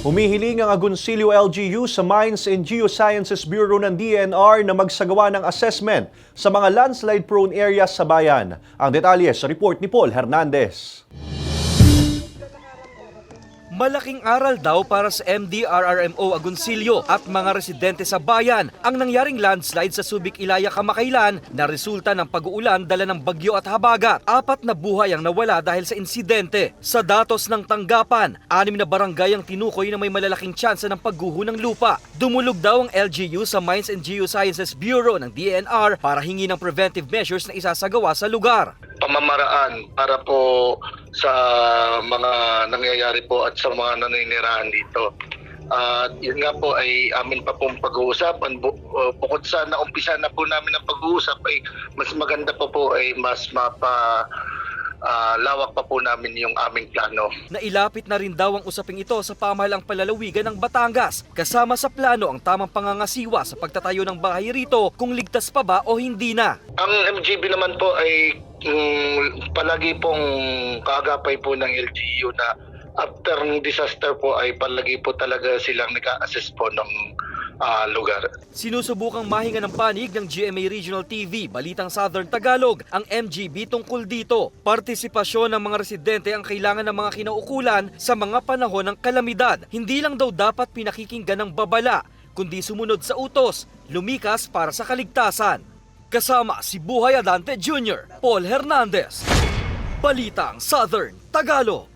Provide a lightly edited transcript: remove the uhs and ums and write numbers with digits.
Humihiling ang Agoncillo LGU sa Mines and Geosciences Bureau ng DNR na magsagawa ng assessment sa mga landslide-prone areas sa bayan. Ang detalye sa report ni Paul Hernandez. Malaking aral daw para sa MDRRMO Agoncillo at mga residente sa bayan ang nangyaring landslide sa Subic, Ilaya kamakailan na resulta ng pag-uulan dala ng bagyo at habagat. 4 na buhay ang nawala dahil sa insidente. Sa datos ng tanggapan, 6 na barangay ang tinukoy na may malalaking tsansa ng pagguho ng lupa. Dumulog daw ang LGU sa Mines and Geosciences Bureau ng DNR para hingi ng preventive measures na isasagawa sa lugar. Pamamaraan para po sa mga nangyayari po at sa mga naninirahan dito. Yun nga po ay amin pa pong pag-uusapan. Bukod sa naumpisa na po namin ang pag-uusap, ay mas maganda po ay mas lawak pa po namin yung aming plano. Nailapit na rin daw ang usaping ito sa pamahalang palalawigan ng Batangas. Kasama sa plano ang tamang pangangasiwa sa pagtatayo ng bahay rito kung ligtas pa ba o hindi na. Ang MGB naman po ay palagi pong kaagapay po ng LGU na after ng disaster po ay palagi po talaga silang nag-a-assess po ng lugar. Sinusubukang mahinga ng panig ng GMA Regional TV, Balitang Southern Tagalog, ang MGB tungkol dito. Partisipasyon ng mga residente ang kailangan ng mga kinaukulan sa mga panahon ng kalamidad. Hindi lang daw dapat pinakikinggan ng babala, kundi sumunod sa utos, lumikas para sa kaligtasan. Kasama si Buhay Adante Jr., Paul Hernandez, Balitang Southern Tagalog.